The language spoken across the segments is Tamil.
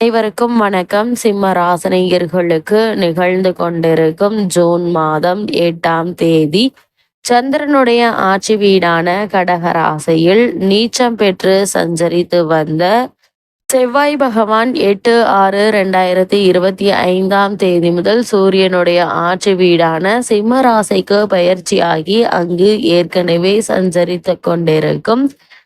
அனைவருக்கும் வணக்கம். சிம்ம ராசினியர்களுக்கு நிகழ்ந்து கொண்டிருக்கும் ஜூன் மாதம் 8ஆம் தேதி சந்திரனுடைய ஆட்சி வீடான கடக ராசியில் நீச்சம் பெற்று சஞ்சரித்து வந்த செவ்வாய் பகவான் 8/6/2025 தேதி முதல் சூரியனுடைய ஆட்சி வீடான சிம்ம ராசிக்கு பயிற்சியாகி அங்கு ஏற்கனவே சஞ்சரித்து கொண்டிருக்கும்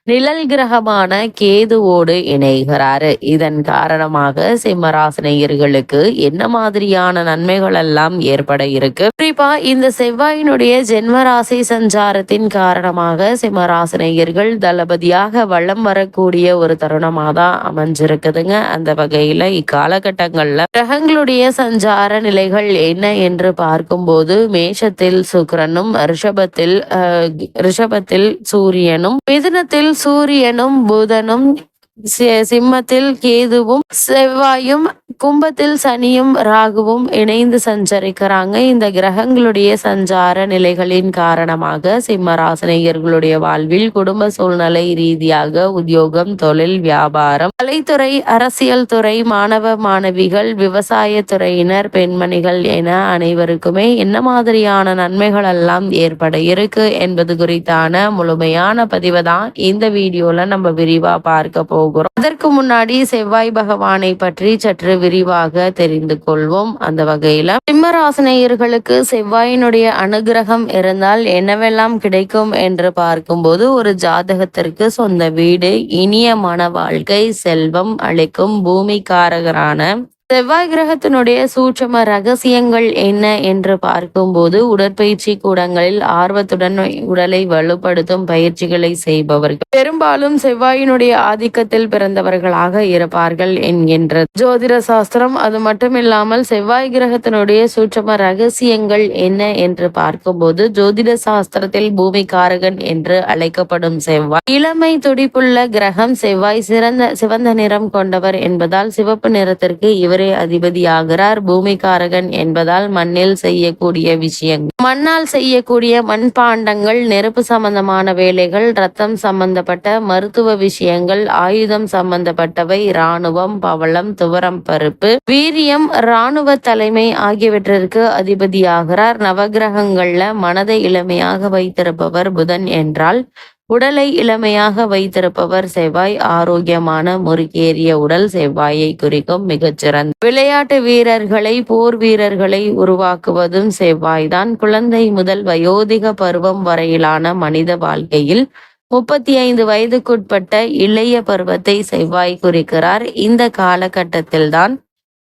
நிழல் கிரகமான கேதுவோடு இணைகிறாரு. இதன் காரணமாக சிம்மராசினியர்களுக்கு என்ன மாதிரியான நன்மைகள் எல்லாம் ஏற்பட இருக்கு? குறிப்பா இந்த செவ்வாயினுடைய ஜென்மராசி சஞ்சாரத்தின் காரணமாக சிம்மராசினியர்கள் தளபதியாக வளம் வரக்கூடிய ஒரு தருணமாக தான் அமைஞ்சிருக்குதுங்க. அந்த வகையில இக்காலகட்டங்கள்ல கிரகங்களுடைய சஞ்சார நிலைகள் என்ன என்று பார்க்கும்போது மேஷத்தில் சுக்கிரனும், ரிஷபத்தில் சூரியனும், மிதுனத்தில் சூரியனும் புதனும், சிம்மத்தில் கேதுவும் செவ்வாயும், கும்பத்தில் சனியும் ராகுவும் இணைந்து சஞ்சரிக்கிறாங்க. இந்த கிரகங்களுடைய சஞ்சார நிலைகளின் காரணமாக சிம்ம ராசினியர்களுடைய வாழ்வில் குடும்ப சூழ்நிலை ரீதியாக உத்தியோகம், தொழில், வியாபாரம், கலைத்துறை, அரசியல் துறை, மாணவ மாணவிகள், விவசாய துறையினர், பெண்மணிகள் என அனைவருக்குமே என்ன மாதிரியான நன்மைகள் எல்லாம் ஏற்பட இருக்கு என்பது குறித்தான முழுமையான பதிவை தான் இந்த வீடியோல நம்ம விரிவா பார்க்க போகிறோம். அதற்கு முன்னாடி செவ்வாய் பகவானை பற்றி சற்று விரிவாக தெரிந்து கொள்வோம். அந்த வகையில சிம்மராசினியர்களுக்கு செவ்வாயினுடைய அனுகிரகம் இருந்தால் என்னவெல்லாம் கிடைக்கும் என்று பார்க்கும்போது ஒரு ஜாதகத்திற்கு சொந்த வீடு, இனிய மன வாழ்க்கை, செல்வம் அளிக்கும் பூமிக்காரகரான செவ்வாய் கிரகத்தினுடைய சூட்சம ரகசியங்கள் என்ன என்று பார்க்கும்போது உடற்பயிற்சி கூடங்களில் ஆர்வத்துடன் உடலை வலுப்படுத்தும் பயிற்சிகளை செய்பவர்கள் பெரும்பாலும் செவ்வாயினுடைய ஆதிக்கத்தில் பிறந்தவர்களாக இருப்பார்கள் என்கின்ற ஜோதிட சாஸ்திரம். அது மட்டுமில்லாமல் செவ்வாய் கிரகத்தினுடைய சூட்சம ரகசியங்கள் என்ன என்று பார்க்கும்போது ஜோதிட சாஸ்திரத்தில் பூமிக்காரகன் என்று அழைக்கப்படும் செவ்வாய் இளமை துடிப்புள்ள கிரகம். செவ்வாய் சிவந்த நிறம் கொண்டவர் என்பதால் சிவப்பு நிறத்திற்கு இவர் அதிபதியாகிறார். பூமிக்காரகன் என்பதால் மண்ணில் செய்யக்கூடிய விஷயங்கள், மண்ணால் செய்யக்கூடிய மண்பாண்டங்கள், நெருப்பு சம்பந்தமான வேலைகள், ரத்தம் சம்பந்தப்பட்ட மருத்துவ விஷயங்கள், ஆயுதம் சம்பந்தப்பட்டவை, இராணுவம், பவளம், துவரம் பருப்பு, வீரியம், இராணுவ தலைமை ஆகியவற்றிற்கு அதிபதியாகிறார். நவகிரகங்கள்ல மனதை இளமையாக வைத்திருப்பவர் புதன் என்றால் உடலை இளமையாக வைத்திருப்பவர் செவ்வாய். ஆரோக்கியமான முறுக்கேறிய உடல் செவ்வாயை குறிக்கும். மிகச்சிறந்த விளையாட்டு வீரர்களை, போர் வீரர்களை உருவாக்குவதும் செவ்வாய்தான். குழந்தை முதல் வயோதிக பருவம் வரையிலான மனித வாழ்க்கையில் 35 வயதுக்குட்பட்ட இளைய பருவத்தை செவ்வாய் குறிக்கிறார். இந்த காலகட்டத்தில்தான்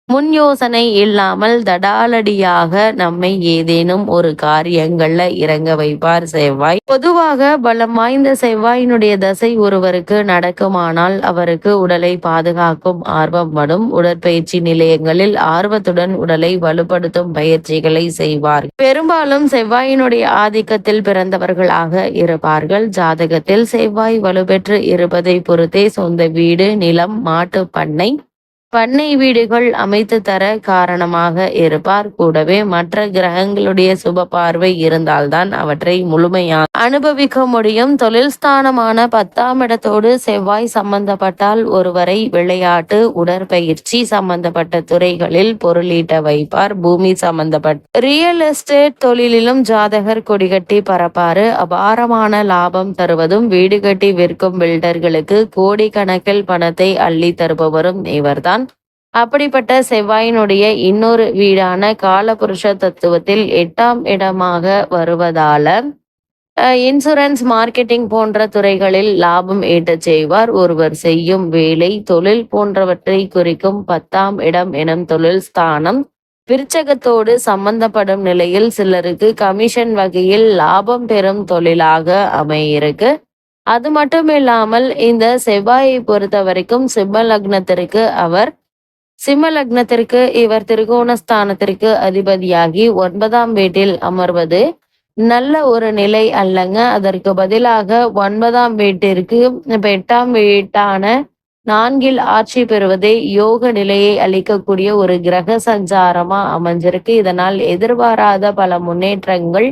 முன் யோசனை இல்லாமல் தடாலடியாக நம்மை ஏதேனும் ஒரு காரியங்கள்ல இறங்க வைப்பார் செவ்வாய். பொதுவாக பலம் வாய்ந்த செவ்வாயினுடைய தசை ஒருவருக்கு நடக்குமானால் அவருக்கு உடலை பாதுகாக்கும் ஆர்வம் வரும். உடற்பயிற்சி நிலையங்களில் ஆர்வத்துடன் உடலை வலுப்படுத்தும் பயிற்சிகளை செய்வார். பெரும்பாலும் செவ்வாயினுடைய ஆதிக்கத்தில் பிறந்தவர்களாக இருப்பார்கள். ஜாதகத்தில் செவ்வாய் வலுப்பெற்று இருப்பதை பொறுத்தே சொந்த வீடு, நிலம், மாட்டு பண்ணை வீடுகள் அமைத்து தர காரணமாக இருப்பார். கூடவே மற்ற கிரகங்களுடைய சுப பார்வை இருந்தால்தான் அவற்றை முழுமையாக அனுபவிக்க முடியும். தொழில் ஸ்தானமான 10ஆம் இடத்தோடு செவ்வாய் சம்பந்தப்பட்டால் ஒருவரை விளையாட்டு, உடற்பயிற்சி சம்பந்தப்பட்ட துறைகளில் பொருளீட்ட வைப்பார். பூமி சம்பந்தப்பட்ட ரியல் எஸ்டேட் தொழிலிலும் ஜாதகர் கொடிகட்டி பரப்பாரு. அபாரமான லாபம் தருவதும் வீடு கட்டி விற்கும் பில்டர்களுக்கு கோடிக்கணக்கில் பணத்தை அள்ளி தருபவரும் இவர்தான். அப்படிப்பட்ட செவ்வாயினுடைய இன்னொரு வீடான காலபுருஷ தத்துவத்தில் 8ஆம் இடமாக வருவதால இன்சூரன்ஸ், மார்க்கெட்டிங் போன்ற துறைகளில் லாபம் ஈட்டச் செய்வார். ஒருவர் செய்யும் வேலை, தொழில் போன்றவற்றை குறிக்கும் 10ஆம் இடம் எனும் தொழில் ஸ்தானம் விருச்சகத்தோடு சம்பந்தப்படும் நிலையில் சிலருக்கு கமிஷன் வகையில் லாபம் பெறும் தொழிலாக அமையிருக்கு. அது மட்டும் இல்லாமல் இந்த செவ்வாயை பொறுத்த வரைக்கும் சிம்ம லக்னத்திற்கு இவர் திரிகோணஸ்தானத்திற்கு அதிபதியாகி 9ஆம் வீட்டில் அமர்வது நல்ல ஒரு நிலை அல்லங்க. அதற்கு பதிலாக 9ஆம் வீட்டிற்கு 8ஆம் வீட்டான 4இல் ஆட்சி பெறுவதே யோக நிலையை அளிக்கக்கூடிய ஒரு கிரக சஞ்சாரமா அமைஞ்சிருக்கு. இதனால் எதிர்பாராத பல முன்னேற்றங்கள்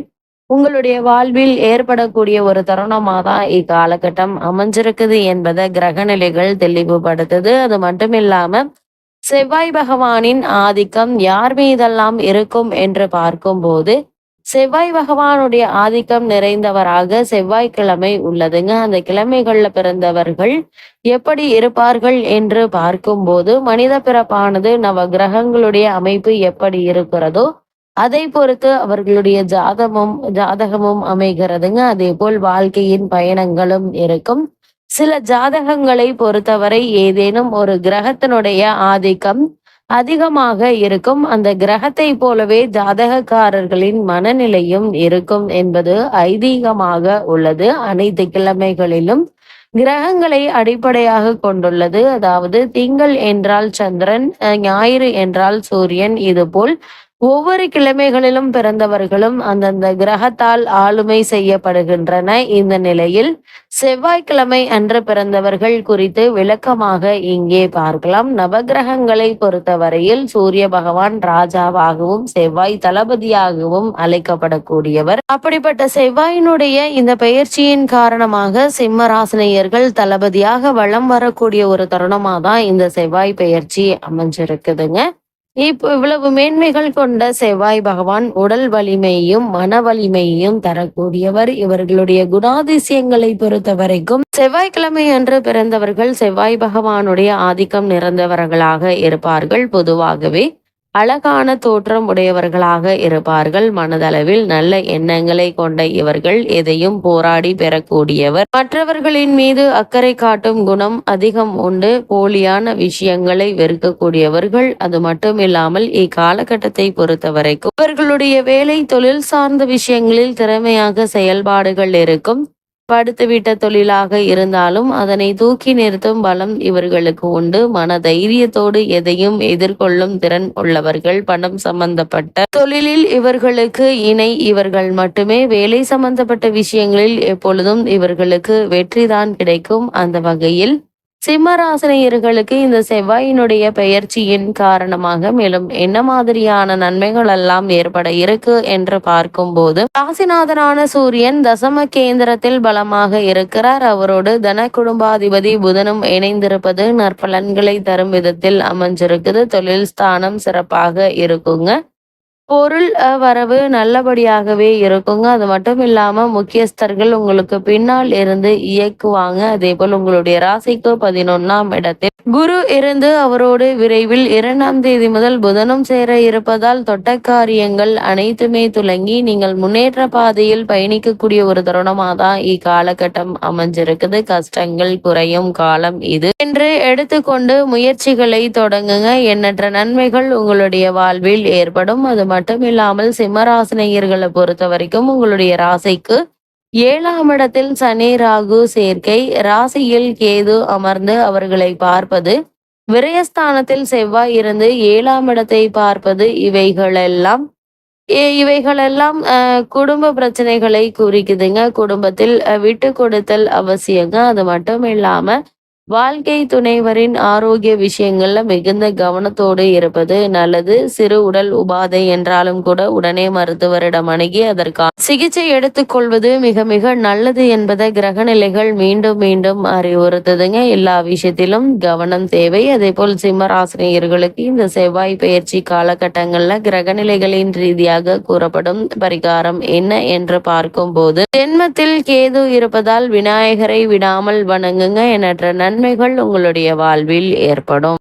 உங்களுடைய வாழ்வில் ஏற்படக்கூடிய ஒரு தருணமாக தான் இக்காலகட்டம் அமைஞ்சிருக்குது என்பதை கிரக நிலைகள் தெளிவுபடுத்துது. அது மட்டும் இல்லாம செவ்வாய் பகவானின் ஆதிக்கம் யார் மீதெல்லாம் இருக்கும் என்று பார்க்கும்போது, செவ்வாய் பகவானுடைய ஆதிக்கம் நிறைந்தவராக செவ்வாய்க்கிழமை உள்ளதுங்க. அந்த கிழமைகள்ல பிறந்தவர்கள் எப்படி இருப்பார்கள் என்று பார்க்கும்போது, மனித பிறப்பானது நவ கிரகங்களுடைய அமைப்பு எப்படி இருக்கிறதோ அதை பொறுத்து அவர்களுடைய ஜாதகமும் அமைகிறதுங்க. அதே போல் வாழ்க்கையின் பயணங்களும் இருக்கும். சில ஜாதகங்களை பொறுத்தவரை ஏதேனும் ஒரு கிரகத்தினுடைய ஆதிக்கம் அதிகமாக இருக்கும். அந்த கிரகத்தை போலவே ஜாதகக்காரர்களின் மனநிலையும் இருக்கும் என்பது ஐதீகமாக உள்ளது. அனைத்து கிழமைகளிலும் கிரகங்களை அடிப்படையாக கொண்டுள்ளது. அதாவது திங்கள் என்றால் சந்திரன், ஞாயிறு என்றால் சூரியன். இதுபோல் ஒவ்வொரு கிழமைகளிலும் பிறந்தவர்களும் அந்தந்த கிரகத்தால் ஆளுமை செய்யப்படுகின்றன. இந்த நிலையில் செவ்வாய்க்கிழமை அன்று பிறந்தவர்கள் குறித்து விளக்கமாக இங்கே பார்க்கலாம். நவகிரகங்களை பொறுத்தவரையில் சூரிய பகவான் ராஜாவாகவும் செவ்வாய் தளபதியாகவும் அழைக்கப்படக்கூடியவர். அப்படிப்பட்ட செவ்வாயினுடைய இந்த பெயர்ச்சியின் காரணமாக சிம்மராசினியர்கள் தளபதியாக வலம் வரக்கூடிய ஒரு தருணமா தான் இந்த செவ்வாய் பெயர்ச்சி அமைஞ்சிருக்குதுங்க. இப்போ இவ்வளவு மேன்மைகள் கொண்ட செவ்வாய் பகவான் உடல் வலிமையையும் மன வலிமையையும் தரக்கூடியவர். இவர்களுடைய குணாதிசயங்களை பொறுத்த வரைக்கும் செவ்வாய்க்கிழமை அன்று பிறந்தவர்கள் செவ்வாய் பகவானுடைய ஆதிக்கம் நிறைந்தவர்களாக இருப்பார்கள். பொதுவாகவே அழகான தோற்றம் உடையவர்களாக இருப்பார்கள். மனதளவில் நல்ல எண்ணங்களை கொண்ட இவர்கள் எதையும் போராடி பெறக்கூடியவர். மற்றவர்களின் மீது அக்கறை காட்டும் குணம் அதிகம் உண்டு. போலியான விஷயங்களை வெறுக்கக்கூடியவர்கள். அது மட்டும் இல்லாமல் இக்காலகட்டத்தை பொறுத்த வரைக்கும் இவர்களுடைய வேலை தொழில் சார்ந்த விஷயங்களில் திறமையாக செயல்பாடுகள் இருக்கும். படுத்துவிட்ட தொழிலாக இருந்தாலும் அதனை தூக்கி நிறுத்தும் பலம் இவர்களுக்கு உண்டு. மன தைரியத்தோடு எதையும் எதிர்கொள்ளும் திறன் உள்ளவர்கள். பணம் சம்பந்தப்பட்ட தொழிலில் இவர்களுக்கு இணை இவர்கள் மட்டுமே. வேலை சம்பந்தப்பட்ட விஷயங்களில் எப்பொழுதும் இவர்களுக்கு வெற்றிதான் கிடைக்கும். அந்த வகையில் சிம்மராசினியர்களுக்கு இந்த செவ்வாயினுடைய பெயர்ச்சியின் காரணமாக மேலும் என்ன மாதிரியான நன்மைகள் எல்லாம் ஏற்பட இருக்கு என்று பார்க்கும்போது, ராசிநாதனான சூரியன் தசம கேந்திரத்தில் பலமாக இருக்கிறார். அவரோடு தன குடும்பாதிபதி புதனும் இணைந்திருப்பது நற்பலன்களை தரும் விதத்தில் அமைஞ்சிருக்குது. தொழில் ஸ்தானம் சிறப்பாக இருக்குங்க. பொருள் வரவு நல்லபடியாகவே இருக்குங்க. அது மட்டும் இல்லாம முக்கியஸ்தர்கள் உங்களுக்கு பின்னால் இருந்து இயக்குவாங்க. அதே போல் உங்களுடைய ராசிக்கு 11ஆம் இடத்தில் குரு இருந்து அவரோடு விரைவில் 2ஆம் தேதி முதல் புதனும் சேர இருப்பதால் தொட்ட காரியங்கள் அனைத்துமே துலங்கி நீங்கள் முன்னேற்ற பாதையில் பயணிக்கக்கூடிய ஒரு தருணமாக தான் இக்காலகட்டம் அமைஞ்சிருக்குது. கஷ்டங்கள் குறையும் காலம் இது என்று எடுத்துக்கொண்டு முயற்சிகளை தொடங்குங்க. எண்ணற்ற நன்மைகள் உங்களுடைய வாழ்வில் ஏற்படும். அது மட்டும் இல்லாமல் சிம்மராசினியர்களை பொறுத்த வரைக்கும் உங்களுடைய ராசிக்கு 7ஆம் இடத்தில் சனி ராகு சேர்க்கை, ராசியில் கேது அமர்ந்து அவர்களை பார்ப்பது, விரயஸ்தானத்தில் செவ்வாய் இருந்து 7ஆம் இடத்தை பார்ப்பது, இவைகளெல்லாம் குடும்ப பிரச்சனைகளை குறிக்குதுங்க. குடும்பத்தில் விட்டு கொடுத்தல் அவசியங்க. அது மட்டும் இல்லாம வாழ்க்கை துணைவரின் ஆரோக்கிய விஷயங்கள்ல மிகுந்த கவனத்தோடு இருப்பது நல்லது. சிறு உடல் உபாதை என்றாலும் கூட உடனே மருத்துவரிடம் அணுகி அதற்கான சிகிச்சை எடுத்துக்கொள்வது மிக மிக நல்லது என்பதை கிரகநிலைகள் மீண்டும் மீண்டும் அறிவுறுத்துதுங்க. எல்லா விஷயத்திலும் கவனம் தேவை. அதே போல் சிம்மராசினியர்களுக்கு இந்த செவ்வாய் பயிற்சி காலகட்டங்கள்ல கிரகநிலைகளின் ரீதியாக கூறப்படும் பரிகாரம் என்ன என்று பார்க்கும்போது, ஜென்மத்தில் கேது இருப்பதால் விநாயகரை விடாமல் வணங்குங்க. எண்ணற்ற நன்மைகள் உங்களுடைய வாழ்வில் ஏற்படும்.